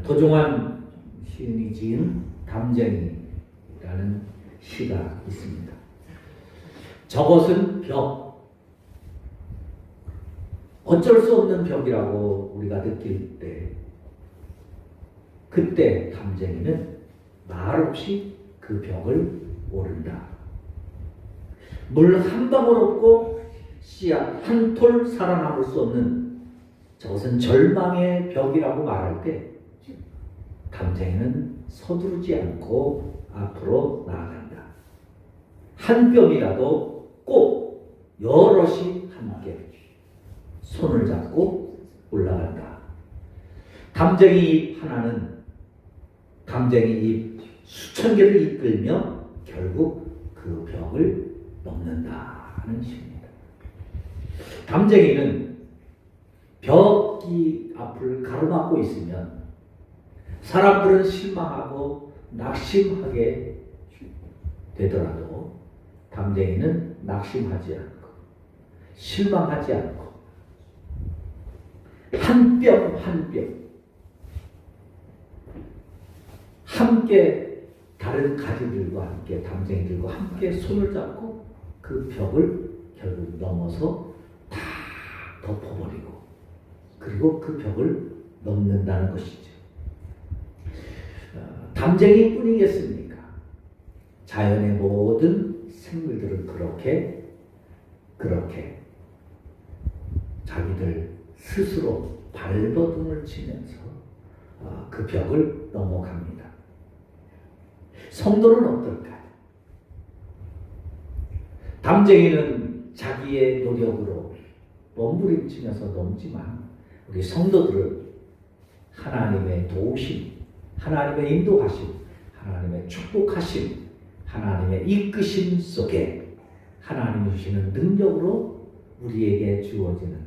도종환 시인이 지은 담쟁이라는 시가 있습니다. 저것은 벽, 어쩔 수 없는 벽이라고 우리가 느낄 때, 그때 담쟁이는 말없이 그 벽을 오른다. 물 한 방울 없고 씨앗 한 톨 살아남을 수 없는 저것은 절망의 벽이라고 말할 때 담쟁이는 서두르지 않고 앞으로 나아간다. 한 뼘이라도 꼭 여럿이 함께 손을 잡고 올라간다. 담쟁이 잎 하나는 담쟁이 잎 수천 개를 이끌며 결국 그 벽을 넘는다는 시입니다. 담쟁이는 벽이 앞을 가로막고 있으면 사람들은 실망하고 낙심하게 되더라도 담쟁이는 낙심하지 않고 실망하지 않고 한 뼘 한 뼘 함께 다른 가지들과 함께 담쟁이들과 함께 손을 잡고 그 벽을 결국 넘어서 다 덮어버리고 그리고 그 벽을 넘는다는 것이죠. 담쟁이 뿐이겠습니까? 자연의 모든 생물들은 그렇게 자기들 스스로 발버둥을 치면서 그 벽을 넘어갑니다. 성도는 어떨까요? 담쟁이는 자기의 노력으로 몸부림치면서 넘지만 우리 성도들은 하나님의 도우심, 하나님의 인도하심, 하나님의 축복하심, 하나님의 이끄심 속에 하나님이 주시는 능력으로 우리에게 주어지는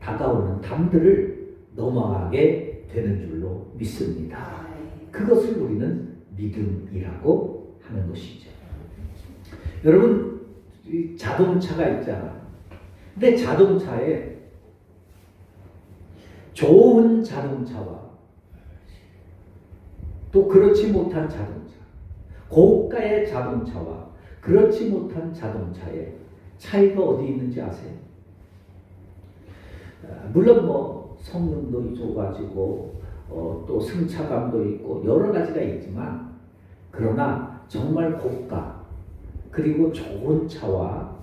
다가오는 담들을 넘어가게 되는 줄로 믿습니다. 그것을 우리는 믿음이라고 하는 것이죠. 여러분, 자동차가 있잖아요. 근데 자동차에 좋은 자동차와 또 그렇지 못한 자동차, 고가의 자동차와 그렇지 못한 자동차의 차이가 어디 있는지 아세요? 물론 뭐 성능도 좋아지고 또 승차감도 있고 여러 가지가 있지만 그러나 정말 고가 그리고 좋은 차와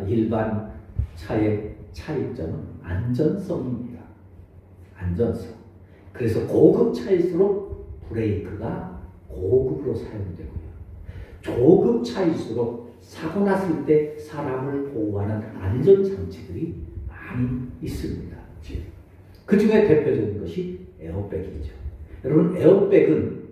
일반 차의 차이점은 안전성입니다. 안전성. 그래서 고급 차일수록 브레이크가 고급으로 사용되고요. 조급 차일수록 사고 났을 때 사람을 보호하는 안전장치들이 많이 있습니다. 그 중에 대표적인 것이 에어백이죠. 여러분, 에어백은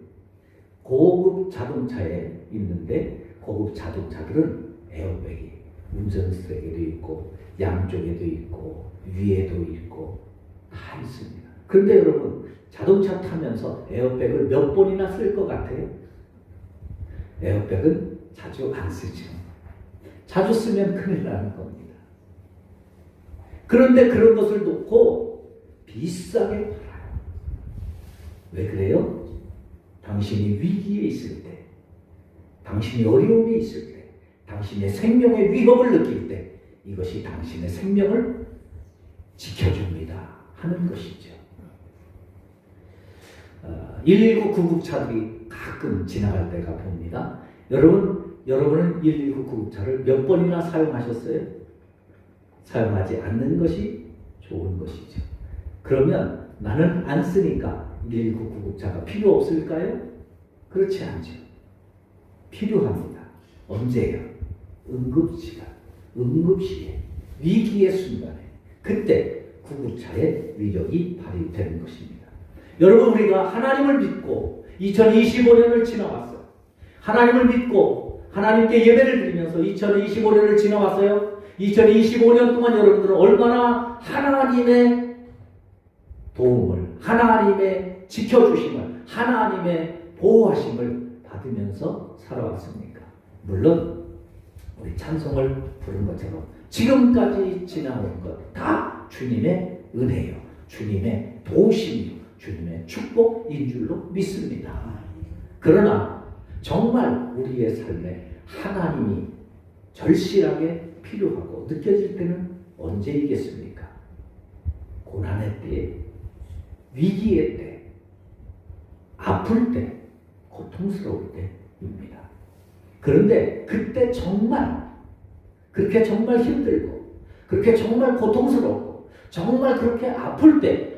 고급 자동차에 있는데 고급 자동차들은 에어백이 운전석에도 있고 양쪽에도 있고 위에도 있고 다 있습니다. 그런데 여러분, 자동차 타면서 에어백을 몇 번이나 쓸 것 같아요? 에어백은 자주 안 쓰죠. 자주 쓰면 큰일 나는 겁니다. 그런데 그런 것을 놓고 비싸게 팔아요. 왜 그래요? 당신이 위기에 있을 때, 당신이 어려움에 있을 때, 당신의 생명의 위협을 느낄 때 이것이 당신의 생명을 지켜줍니다 하는 것이죠. 119 구급차들이 가끔 지나갈 때가 봅니다. 여러분은 119 구급차를 몇 번이나 사용하셨어요? 사용하지 않는 것이 좋은 것이죠. 그러면 나는 안 쓰니까 119 구급차가 필요 없을까요? 그렇지 않죠. 필요합니다. 언제요? 응급시에, 위기의 순간에, 그때 구급차의 위력이 발휘되는 것입니다. 여러분, 우리가 하나님을 믿고 2025년을 지나왔어요. 하나님을 믿고 하나님께 예배를 드리면서 2025년을 지나왔어요. 2025년 동안 여러분들은 얼마나 하나님의 도움을, 하나님의 지켜주심을, 하나님의 보호하심을 받으면서 살아왔습니까? 물론 우리 찬송을 부른 것처럼 지금까지 지나온 것 다 주님의 은혜요, 주님의 도우심이요, 주님의 하나님의 축복인 줄로 믿습니다. 그러나 정말 우리의 삶에 하나님이 절실하게 필요하고 느껴질 때는 언제이겠습니까? 고난의 때에, 위기의 때, 아플 때, 고통스러울 때입니다. 그런데 그때 정말 그렇게 정말 힘들고 그렇게 정말 고통스럽고 정말 그렇게 아플 때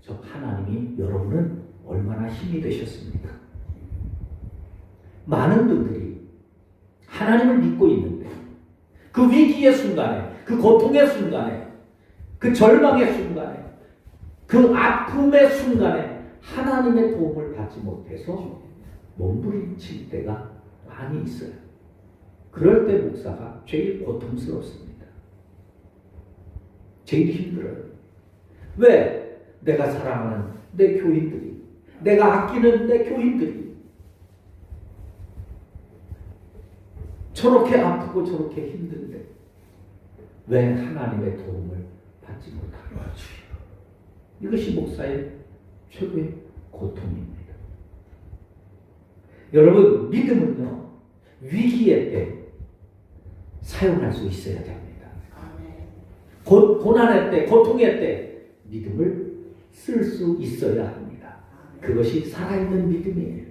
저 하나님이 여러분은 얼마나 힘이 되셨습니까? 많은 분들이 하나님을 믿고 있는데 그 위기의 순간에, 그 고통의 순간에, 그 절망의 순간에, 그 아픔의 순간에 하나님의 도움을 받지 못해서 몸부림칠 때가 많이 있어요. 그럴 때 목사가 제일 고통스럽습니다. 제일 힘들어요. 왜? 내가 사랑하는 내 교인들이, 내가 아끼는 내 교인들이 저렇게 아프고 저렇게 힘든데 왜 하나님의 도움을 받지 못하는 거지? 이것이 목사의 최고의 고통입니다. 여러분, 믿음은요, 위기의 때 사용할 수 있어야 됩니다. 고난의 때, 고통의 때 믿음을 쓸 수 있어야 합니다. 그것이 살아있는 믿음이에요.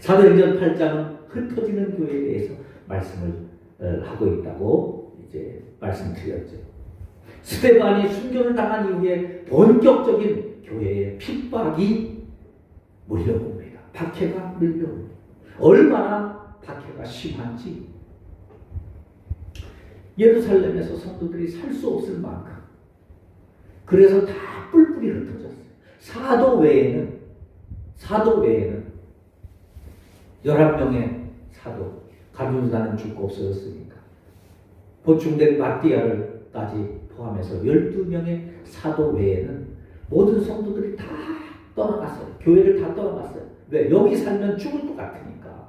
사도행전 8장은 흩어지는 교회에 대해서 말씀을 하고 있다고 이제 말씀드렸죠. 스데반이 순교를 당한 이후에 본격적인 교회의 핍박이 몰려옵니다. 박해가 밀려옵니다. 얼마나 박해가 심한지 예루살렘에서 성도들이 살 수 없을 만큼 그래서 다 뿔뿔이 흩어졌어요. 사도 외에는 11명의 사도, 감금사는 죽고 없어졌으니까 보충된 마띠아를까지 포함해서 12명의 사도 외에는 모든 성도들이 다 떠나갔어요. 교회를 다 떠나갔어요. 왜? 여기 살면 죽을 것 같으니까.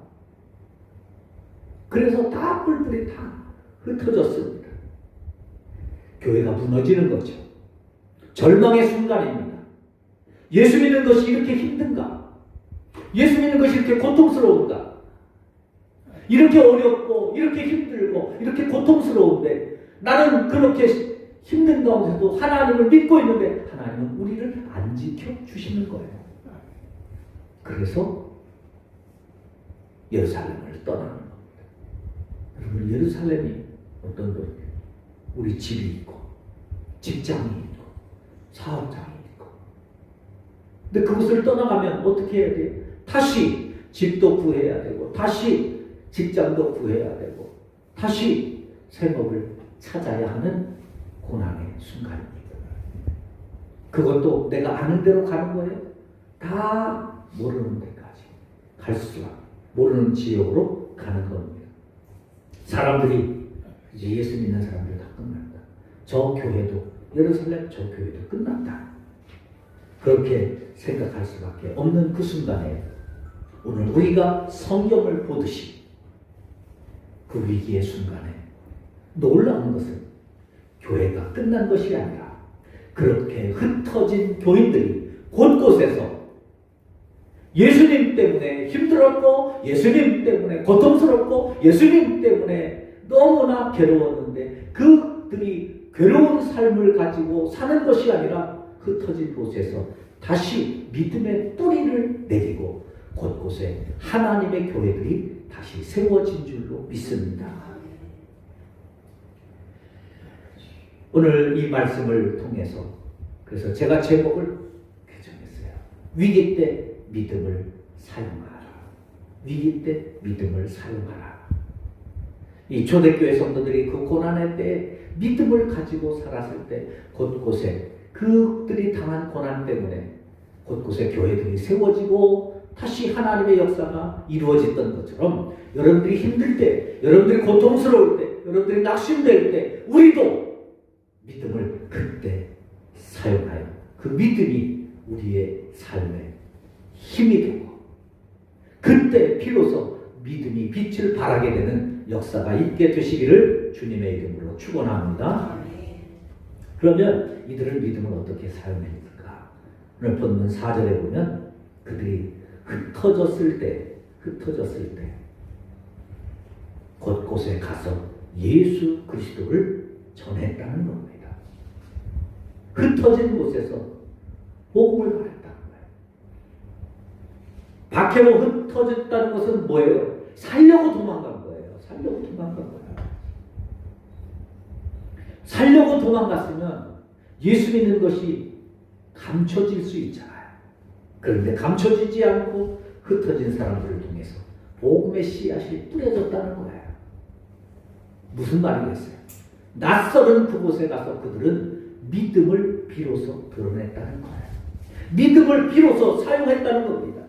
그래서 다 뿔뿔이 다 흩어졌습니다. 교회가 무너지는 거죠. 절망의 순간입니다. 예수 믿는 것이 이렇게 힘든가? 예수 믿는 것이 이렇게 고통스러운가? 이렇게 어렵고 이렇게 힘들고 이렇게 고통스러운데 나는 그렇게 힘든 가운데도 하나님을 믿고 있는데 하나님은 우리를 안 지켜주시는 거예요. 그래서 예루살렘을 떠나는 겁니다. 여러분, 예루살렘이 어떤 거예요? 우리 집이 있고 직장이 있고 사업장이 있고 근데 그것을 떠나가면 어떻게 해야 돼요? 다시 집도 구해야 되고 다시 직장도 구해야 되고 다시 생업을 찾아야 하는 고난의 순간입니다. 그것도 내가 아는 대로 가는 거예요? 다 모르는 데까지 갈 수가 모르는 지역으로 가는 겁니다. 사람들이 이제 예수 믿는 사람들 다 끝났다. 저 교회도 예루살렘 저 교회도 끝났다. 그렇게 생각할 수밖에 없는 그 순간에 오늘 우리가 성경을 보듯이 그 위기의 순간에 놀라운 것은 교회가 끝난 것이 아니라 그렇게 흩어진 교인들이 곳곳에서 예수님 때문에 힘들었고 예수님 때문에 고통스럽고 예수님 때문에 너무나 괴로웠는데 그들이 괴로운 삶을 가지고 사는 것이 아니라 흩어진 곳에서 다시 믿음의 뿌리를 내리고 곳곳에 하나님의 교회들이 다시 세워진 줄로 믿습니다. 오늘 이 말씀을 통해서 그래서 제가 제목을 개정했어요. 위기 때 믿음을 사용하라. 위기 때 믿음을 사용하라. 이 초대교회 성도들이 그 고난의 때에 믿음을 가지고 살았을 때 곳곳에 그들이 당한 고난 때문에 곳곳에 교회들이 세워지고 다시 하나님의 역사가 이루어졌던 것처럼 여러분들이 힘들 때, 여러분들이 고통스러울 때, 여러분들이 낙심될 때 우리도 믿음을 그때 사용하여 그 믿음이 우리의 삶에 힘이 되고 그때 비로소 믿음이 빛을 발하게 되는 역사가 있게 되시기를 주님의 이름으로 축원합니다. 그러면 이들을 믿음을 어떻게 사용해볼까? 오늘 본문 4절에 보면 그들이 흩어졌을 때 곳곳에 가서 예수 그리스도를 전했다는 겁니다. 흩어진 곳에서 복음을 전했다는 거예요. 박해로 흩어졌다는 것은 뭐예요? 살려고 도망간 거예요. 살려고 도망갔으면 예수 믿는 것이 감춰질 수 있잖아요. 그런데 감춰지지 않고 흩어진 사람들을 통해서 복음의 씨앗이 뿌려졌다는 거예요. 무슨 말이겠어요? 낯설은 그곳에 가서 그들은 믿음을 비로소 드러냈다는 거예요. 믿음을 비로소 사용했다는 겁니다.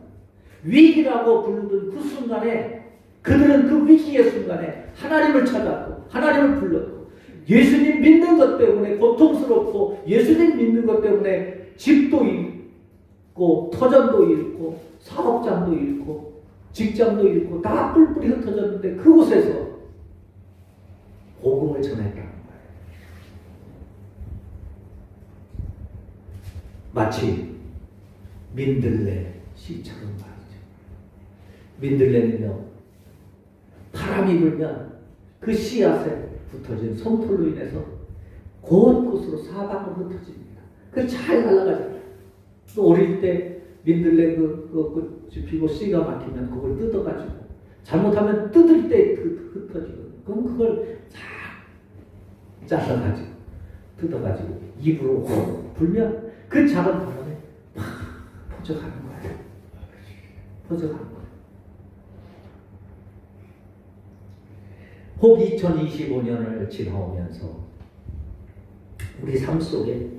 위기라고 부르던 그 순간에 그들은 그 위기의 순간에 하나님을 찾았고 하나님을 불렀고 예수님 믿는 것 때문에 고통스럽고 예수님 믿는 것 때문에 집도 잃고 터전도 잃고 사업장도 잃고 직장도 잃고 다 뿔뿔이 흩어졌는데 그곳에서 복음을 전했다는 거예요. 마치 민들레 씨처럼 말이죠. 민들레는요, 바람이 불면 그 씨앗에 붙어진 솜털로 인해서 곳곳으로 사방으로 흩어집니다. 그래서 잘 날아가잖아요. 또 어릴 때 민들레 꽃이 피고 씨가 막히면 그걸 뜯어가지고 잘못하면 뜯을 때 흩어지거든요. 그럼 그걸 쫙 잘라가지고 뜯어가지고 입으로 훅 불면 그 작은 바람에 팍 퍼져가는 거예요. 퍼져가는 거예요. 혹 2025년을 지나오면서 우리 삶 속에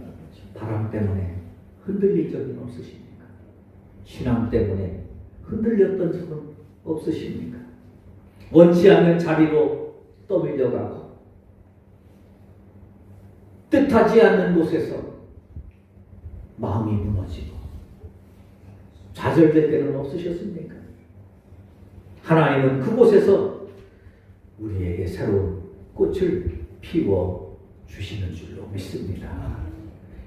바람 때문에 흔들릴 적은 없으십니까? 신앙 때문에 흔들렸던 적은 없으십니까? 원치 않는 자리로 떠밀려가고 뜻하지 않는 곳에서 마음이 무너지고 좌절될 때는 없으셨습니까? 하나님은 그곳에서 우리에게 새로운 꽃을 피워 주시는 줄로 믿습니다.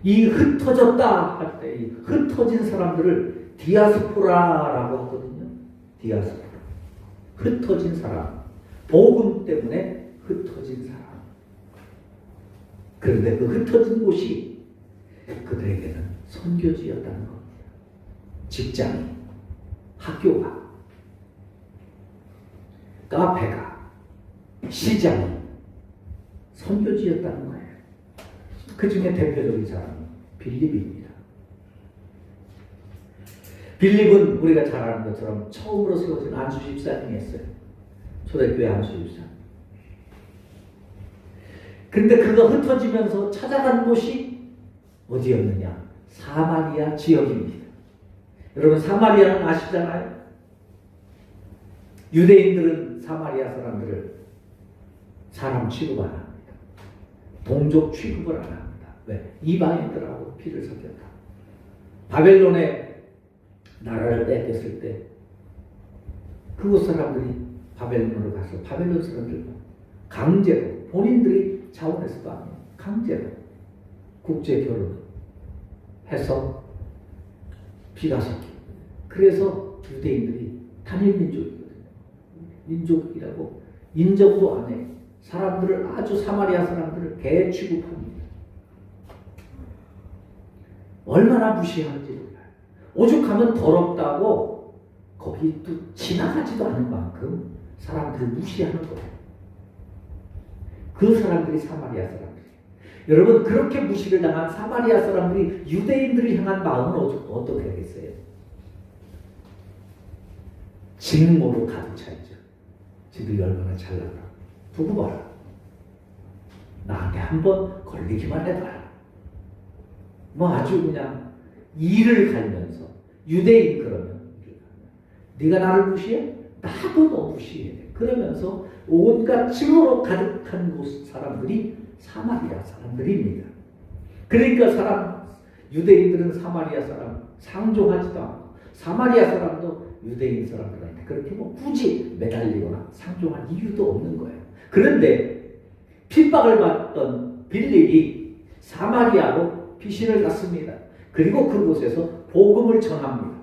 이 흩어졌다 할 때 이 흩어진 사람들을 디아스포라라고 하거든요. 디아스포라. 흩어진 사람. 복음 때문에 흩어진 사람. 그런데 그 흩어진 곳이 그들에게는 선교지였다는 겁니다. 직장이, 학교가, 카페가, 시장이 선교지였다는 거예요. 그 중에 대표적인 사람이 빌립입니다. 빌립은 우리가 잘 아는 것처럼 처음으로 세워진 안수 집사님이었어요. 초대교회 안수 집사. 근데 그가 흩어지면서 찾아간 곳이 어디였느냐? 사마리아 지역입니다. 여러분 사마리아는 아시잖아요? 유대인들은 사마리아 사람들을 사람 취급 안 합니다. 동족 취급을 안 합니다. 왜? 이방인들하고 피를 섞였다. 바벨론의 나라를 뺏겼을 때 그곳 사람들이 바벨론으로 가서 바벨론 사람들과 강제로 본인들이 자원해서도 아니에요. 강제로 국제 결혼해서 피가 섞여. 그래서 유대인들이 단일 민족이거든요. 민족이라고 인정도 안 해요. 사람들을 아주 사마리아 사람들을 개 취급합니다. 얼마나 무시하는지 몰라요. 오죽하면 더럽다고 거기 또 지나가지도 않을 만큼 사람들을 무시하는 거예요. 그 사람들이 사마리아 사람들이에요. 여러분 그렇게 무시를 당한 사마리아 사람들이 유대인들을 향한 마음은 어떻게 하겠어요? 직모로 가득 차 있죠. 지들이 얼마나 잘나가. 두고 봐라. 나한테 한번 걸리기만 해봐라. 뭐 아주 그냥 이를 갈면서 유대인 그러면 네가 나를 무시해? 나도 너 무시해. 그러면서 온갖 증오로 가득한 곳 사람들이 사마리아 사람들입니다. 그러니까 유대인들은 사마리아 사람 상종하지도 않고 사마리아 사람도 유대인 사람들한테 그렇게 뭐 굳이 매달리거나 상종할 이유도 없는 거예요. 그런데 핍박을 받던 빌립이 사마리아로 피신을 갔습니다. 그리고 그곳에서 복음을 전합니다.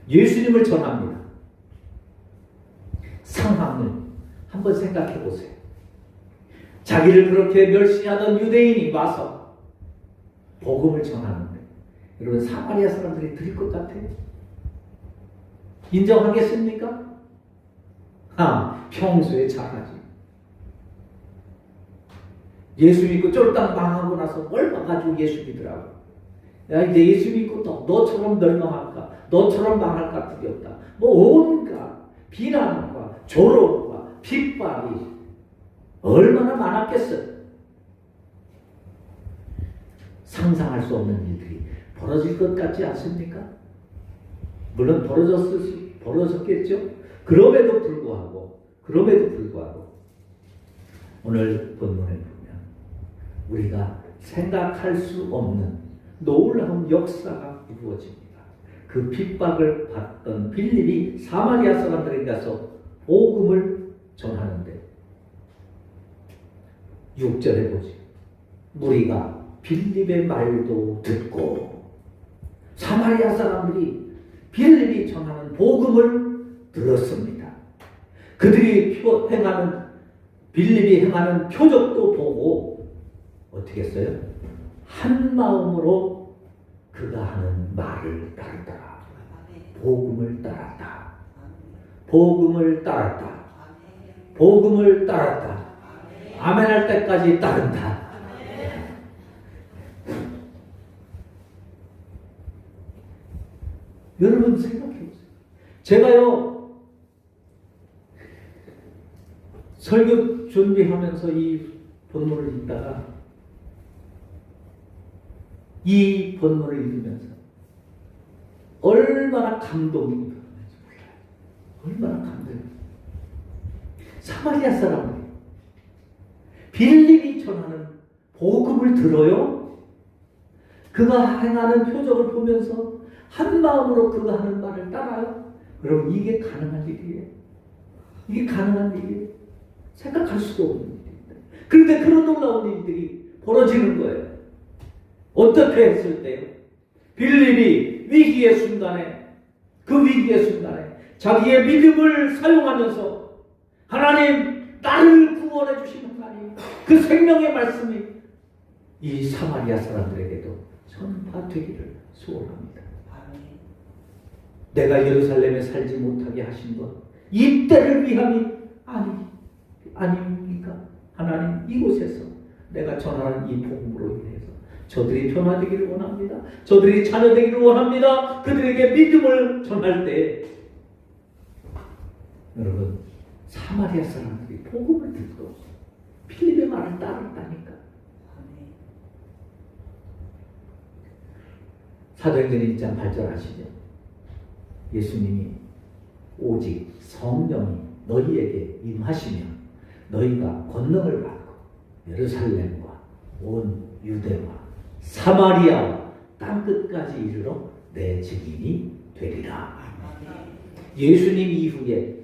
예수님을 전합니다. 상황을 한번 생각해 보세요. 자기를 그렇게 멸시하던 유대인이 와서 복음을 전하는데 여러분 사마리아 사람들이 들을 것 같아요? 인정하겠습니까? 평소에 잘하지. 예수 믿고 쫄딱 망하고 나서 뭘 봐가지고 예수 믿으라고. 야, 이제 예수 믿고 또 너처럼 멸망할까? 너처럼 망할까 두렵다. 온갖 비난과 조롱과 핍박이 얼마나 많았겠어요. 상상할 수 없는 일들이 벌어질 것 같지 않습니까? 물론 벌어졌겠죠. 그럼에도 불구하고 오늘 본문에 보면 우리가 생각할 수 없는 놀라운 역사가 이루어집니다. 그 핍박을 받던 빌립이 사마리아 사람들에게 가서 복음을 전하는데 6절에 보지. 무리가 빌립의 말도 듣고 사마리아 사람들이 빌립이 전하는 복음을 들었습니다. 그들이 빌립이 행하는 표적도 보고 어떻게 했어요? 한 마음으로 그가 하는 말을 따르더라. 복음을 따랐다. 복음을 따랐다. 복음을 따랐다. 아멘 할 때까지 따른다. 여러분 생각해 보세요. 제가요 설교 준비하면서 이 본문을 읽다가 이 본문을 읽으면서 얼마나 감동이 일어나는지 몰라요. 얼마나 감동이. 사마리아 사람들이 빌립이 전하는 복음을 들어요. 그가 행하는 표적을 보면서 한 마음으로 그가 하는 말을 따라요. 여러분 이게 가능한 일이에요. 이게 가능한 일이에요. 생각할 수도 없는 일입니다. 그런데 그런 놀라운 일들이 벌어지는 거예요. 어떻게 했을 때요? 빌립이 위기의 순간에 자기의 믿음을 사용하면서 하나님 나를 구원해 주시는 하나님 그 생명의 말씀이 이 사마리아 사람들에게도 전파되기를 소원합니다. 내가 예루살렘에 살지 못하게 하신 것 이 때를 위함이 아닙니까? 하나님 이곳에서 내가 전하는 이 복음으로 인해서 저들이 변화되기를 원합니다. 저들이 자녀되기를 원합니다. 그들에게 믿음을 전할 때 여러분 사마리아 사람들이 복음을 듣고 빌립의 말을 따랐다니까. 사도행전 1장 8절 아시죠? 예수님이 오직 성령이 너희에게 임하시면 너희가 권능을 받고 예루살렘과 온 유대와 사마리아와 땅끝까지 이르러 내 증인이 되리라. 예수님 이후에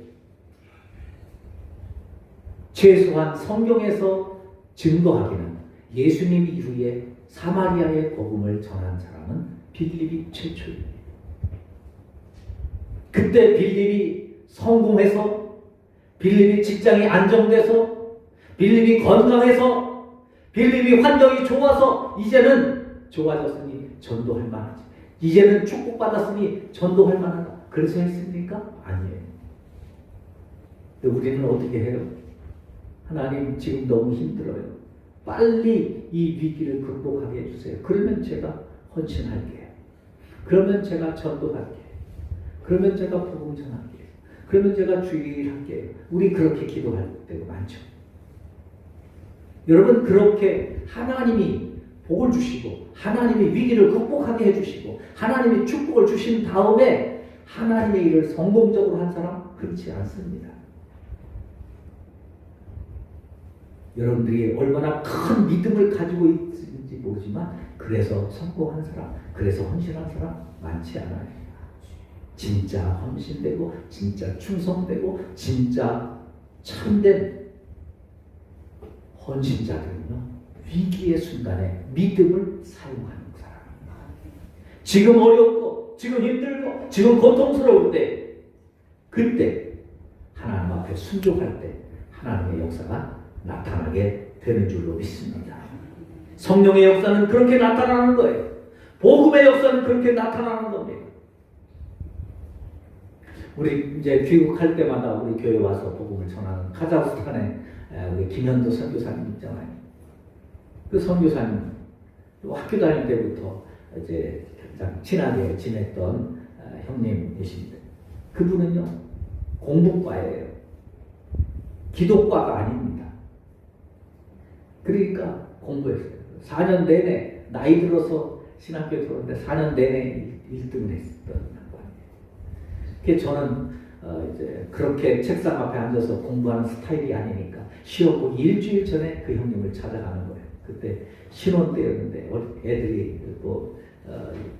최소한 성경에서 증거하기는 예수님 이후에 사마리아의 복음을 전한 사람은 빌립이 최초입니다. 그때 빌립이 성공해서 빌립이 직장이 안정돼서 빌립이 건강해서 빌립이 환경이 좋아서 이제는 좋아졌으니 전도할 만하지. 이제는 축복받았으니 전도할 만하다. 그래서 했습니까? 아니에요. 우리는 어떻게 해요? 하나님 지금 너무 힘들어요. 빨리 이 위기를 극복하게 해주세요. 그러면 제가 헌신할게요. 그러면 제가 전도할게요. 그러면 제가 복음 전할게요. 그러면 제가 주일 할게요. 우리 그렇게 기도할 때가 많죠. 여러분 그렇게 하나님이 복을 주시고 하나님이 위기를 극복하게 해주시고 하나님이 축복을 주신 다음에 하나님의 일을 성공적으로 한 사람 그렇지 않습니다. 여러분들이 얼마나 큰 믿음을 가지고 있는지 모르지만 그래서 성공한 사람, 그래서 헌신한 사람 많지 않아요. 진짜 헌신되고 진짜 충성되고 진짜 참된 헌신자들은요 위기의 순간에 믿음을 사용하는 사람입니다. 지금 어렵고 지금 힘들고 지금 고통스러울 때 그때 하나님 앞에 순종할 때 하나님의 역사가 나타나게 되는 줄로 믿습니다. 성령의 역사는 그렇게 나타나는 거예요. 복음의 역사는 그렇게 나타나는 겁니다. 우리 이제 귀국할 때마다 우리 교회 와서 복음을 전하는 카자흐스탄에 우리 김현도 선교사님 있잖아요. 그 선교사님 학교 다닐 때부터 이제 가장 친하게 지냈던 형님이신데 그분은요 공부과예요. 기독과가 아닙니다. 그러니까 공부했어요. 4년 내내 나이 들어서 신학교에 들어왔는데 4년 내내 1등을 했었던 거예요. 그래서 저는 이제 그렇게 책상 앞에 앉아서 공부하는 스타일이 아니니까 시험 보기 일주일 전에 그 형님을 찾아가는 거예요. 그때 신혼 때였는데 애들이 뭐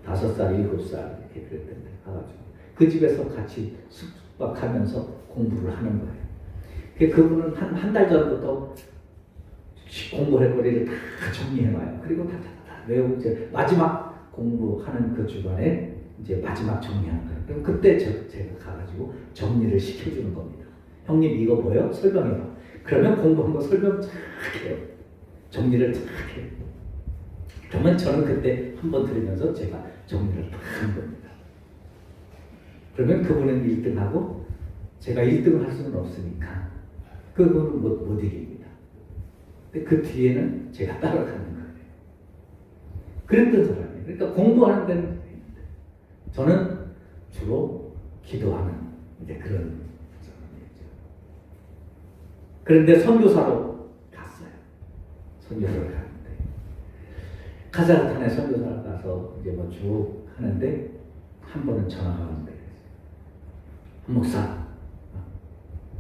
5살, 7살 이렇게 그랬던데 가가지고 그 집에서 같이 숙박하면서 공부를 하는 거예요. 그분은 한 달 전부터 공부할 거리를 다 정리해놔요. 그리고 다 외우고 이제 마지막 공부하는 그 주간에 이제 마지막 정리하는 거예요. 그럼 그때 제가 가가지고 정리를 시켜주는 겁니다. 형님 이거 뭐예요? 설명해봐. 그러면 공부한 거 설명 쫙 해요. 정리를 쫙 해요. 그러면 저는 그때 한번 들으면서 제가 정리를 다 한 겁니다. 그러면 그분은 1등하고 제가 1등을 할 수는 없으니까 그분은 못 이깁니다. 근데 그 뒤에는 제가 따라가는 거예요. 그랬던 사람이에요. 그러니까 공부하는 데는 저는 주로 기도하는 이제 그런 사람이었죠. 그런데 선교사로 갔어요. 선교사로 갔는데 카자흐스탄에 선교사로 가서 이제 뭐 쭉 하는데 한 번은 전화가 왔는데 목사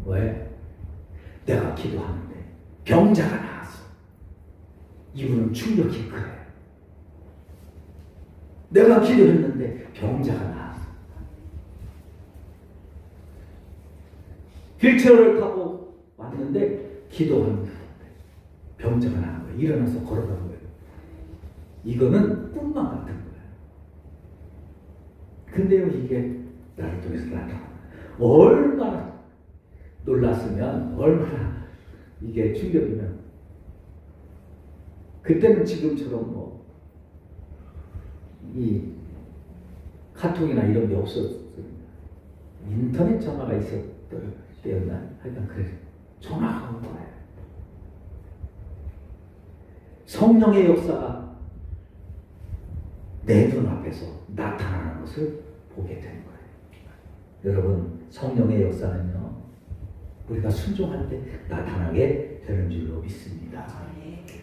왜? 내가 기도하는데 병자가 나왔어. 이분은 충격이 그래요. 내가 기도했는데 병자가 나왔어. 휠체어를 타고 왔는데 기도하는데 병자가 나온 거예요. 일어나서 걸어간 거예요. 이거는 꿈만 같은 거예요. 근데요 이게 나를 통해서 나타나. 얼마나 놀랐으면 얼마나 이게 충격이면 그때는 지금처럼 뭐 이 카톡이나 이런 게 없었어요. 인터넷 전화가 있었던 때였나? 하여간 그래서 전화가 온 거예요. 성령의 역사가 내 눈앞에서 나타나는 것을 보게 된 거예요. 여러분 성령의 역사는요 우리가 순종할 때 나타나게 되는 줄로 믿습니다.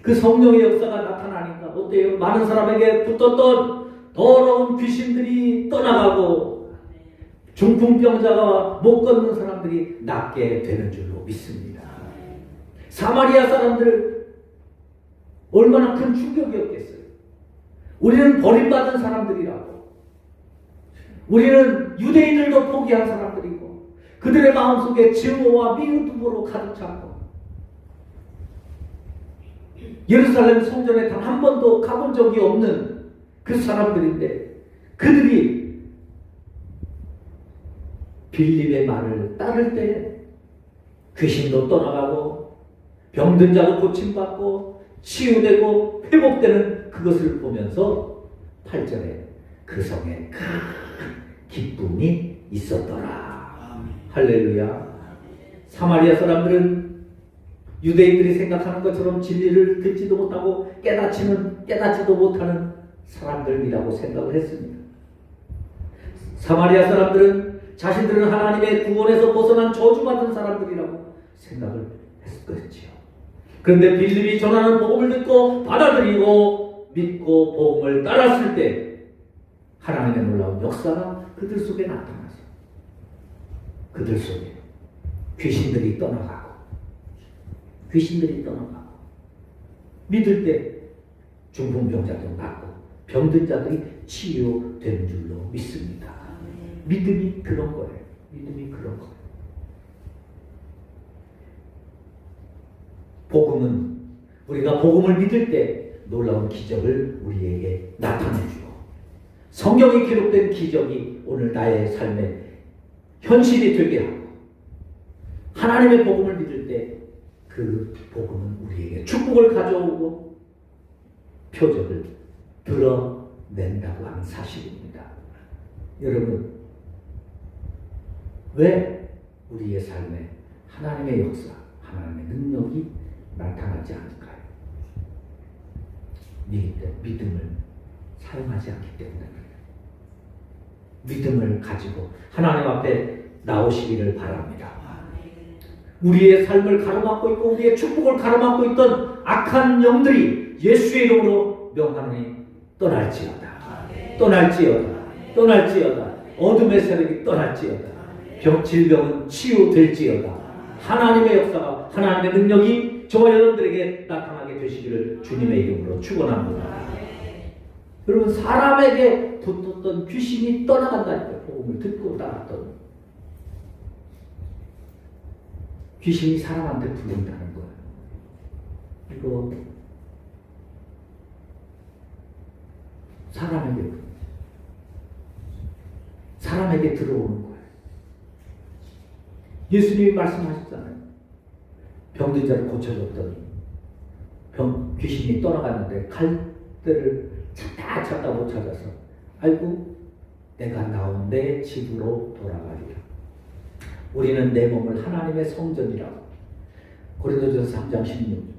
그 성령의 역사가 나타나니까 어때요? 많은 사람에게 붙었던 더러운 귀신들이 떠나가고 중풍병자가 못 걷는 사람들이 낫게 되는 줄로 믿습니다. 사마리아 사람들 얼마나 큰 충격이었겠어요. 우리는 버림받은 사람들이라고. 우리는 유대인들도 포기한 사람들이고 그들의 마음속에 증오와 미움으로 가득 찼고 예루살렘 성전에 단 한 번도 가본 적이 없는 그 사람들인데 그들이 빌립의 말을 따를 때 귀신도 떠나가고 병든 자도 고침받고 치유되고 회복되는 그것을 보면서 8절에 그 성에 큰 기쁨이 있었더라. 할렐루야. 사마리아 사람들은 유대인들이 생각하는 것처럼 진리를 듣지도 못하고 깨닫지도 못하는 사람들이라고 생각을 했습니다. 사마리아 사람들은 자신들은 하나님의 구원에서 벗어난 저주받은 사람들이라고 생각을 했겠지요. 그런데 빌립이 전하는 복음을 듣고 받아들이고 믿고 복음을 따랐을 때 하나님의 놀라운 역사가 그들 속에 나타나서 그들 속에 귀신들이 떠나가고 믿을 때 중풍병자도 낫고 병든 자들이 치유되는 줄로 믿습니다. 믿음이 그런 거예요. 복음은 우리가 복음을 믿을 때 놀라운 기적을 우리에게 나타내주고 성경이 기록된 기적이 오늘 나의 삶의 현실이 되게 하고 하나님의 복음을 믿을 때 그 복음은 우리에게 축복을 가져오고 표적을 드러낸다고 하는 사실입니다. 여러분, 왜 우리의 삶에 하나님의 역사, 하나님의 능력이 나타나지 않을까요? 믿음을 사용하지 않기 때문에 믿음을 가지고 하나님 앞에 나오시기를 바랍니다. 우리의 삶을 가로막고 있고 우리의 축복을 가로막고 있던 악한 영들이 예수의 이름으로 명하노니 떠날지어다. 떠날지어다. 떠날지어다. 어둠의 세력이 떠날지어다. 질병은 치유될지어다. 하나님의 역사가, 하나님의 능력이 저와 여러분들에게 나타나게 되시기를 주님의 이름으로 축원합니다. 여러분, 사람에게 붙었던 귀신이 떠나간다니까요. 복음을 듣고 따랐던 귀신이 사람한테 들어온다는 거예요. 이거 사람에게 들어오는 거예요. 예수님이 말씀하셨잖아요. 병든 자를 고쳐줬더니 귀신이 떠나갔는데 갈대를 찾다 못 찾아서 아이고 내가 나온 내 집으로 돌아가리라. 우리는 내 몸을 하나님의 성전이라고. 고린도전서 3장 16.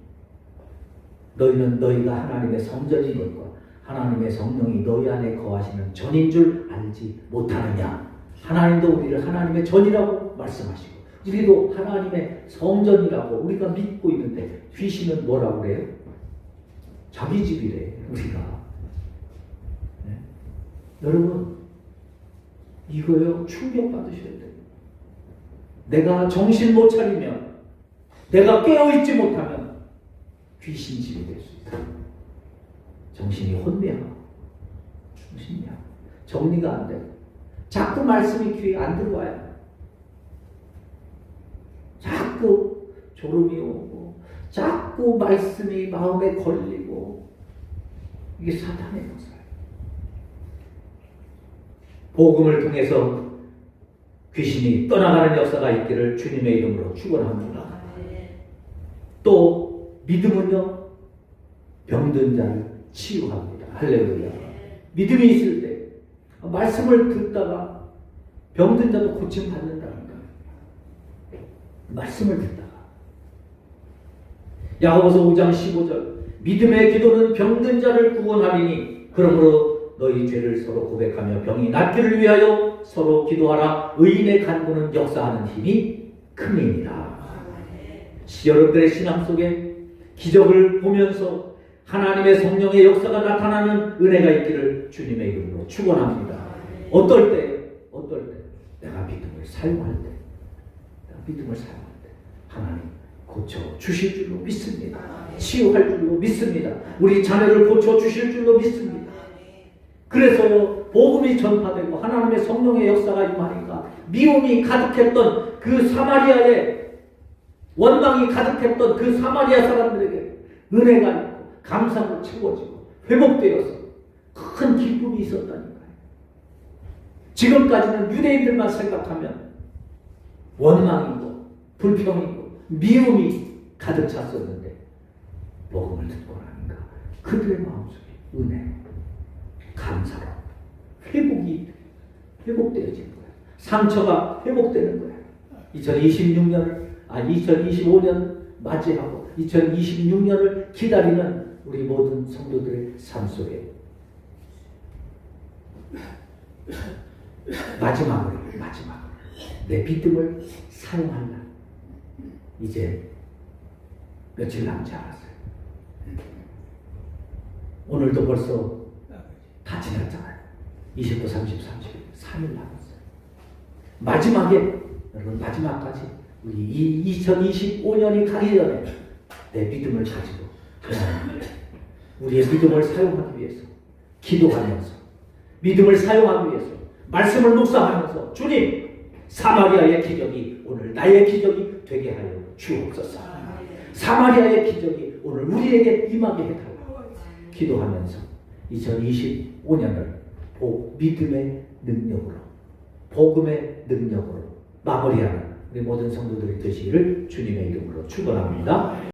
너희는 너희가 하나님의 성전인 것과 하나님의 성령이 너희 안에 거하시는 전인 줄 알지 못하느냐. 하나님도 우리를 하나님의 전이라고 말씀하시고 우리도 하나님의 성전이라고 우리가 믿고 있는데 귀신은 뭐라고 그래요? 자기 집이래. 우리가. 네? 여러분, 이거요 충격받으셔야 돼요. 내가 정신 못 차리면, 내가 깨어있지 못하면 귀신 집이 될 수 있다. 정신이 혼미하고 정리가 안 되고 자꾸 말씀이 귀에 안 들어와요. 자꾸 졸음이 오고 자꾸 말씀이 마음에 걸리고 이게 사탄의 역사예요. 복음을 통해서 귀신이 떠나가는 역사가 있기를 주님의 이름으로 축원합니다. 또 믿음은요 병든 자를 치유합니다. 할렐루야. 믿음이 있을 때 말씀을 듣다가 병든 자도 고침 받는다는 거예요. 말씀을 듣다가 야고보서 5장 15절 믿음의 기도는 병든 자를 구원하리니 그러므로 너희 죄를 서로 고백하며 병이 낫기를 위하여 서로 기도하라. 의인의 간구는 역사하는 힘이 큼이니라. 여러분들의 신앙 속에 기적을 보면서 하나님의 성령의 역사가 나타나는 은혜가 있기를 주님의 이름으로 축원합니다. 어떨 때 내가 믿음을 사용할 때 하나님 고쳐 주실 줄로 믿습니다. 치유할 줄로 믿습니다. 우리 자녀를 고쳐 주실 줄로 믿습니다. 그래서 복음이 전파되고 하나님의 성령의 역사가 임하니까 미움이 가득했던 그 사마리아에 원망이 가득했던 그 사마리아 사람들에게 은혜가 있고 감사로 채워지고 회복되어서 큰 기쁨이 있었다니까요. 지금까지는 유대인들만 생각하면 원망이고 불평이고 미움이 가득 찼었는데 복음을 듣고 나니까 그들의 마음속에 은혜, 감사로 회복되어지는 거예요. 상처가 회복되는 거예요. 2025년 맞이하고 2026년을 기다리는 우리 모든 성도들의 삶 속에 마지막으로 내 믿음을 사용할 날 이제 며칠 남지 않았어요. 오늘도 벌써 다 지났잖아요. 29, 30, 3일 남았어요. 여러분 마지막까지 우리 2025년이 가기 전에 내 믿음을 가지고 우리의 믿음을 사용하기 위해서 기도하면서 믿음을 사용하기 위해서 말씀을 묵상하면서 주님 사마리아의 기적이 오늘 나의 기적이 되게 하여 주옵소서. 사마리아의 기적이 오늘 우리에게 임하게 해달라고 기도하면서 2025년을 믿음의 능력으로, 복음의 능력으로 마무리하는 우리 모든 성도들이 되시기를 주님의 이름으로 축원합니다.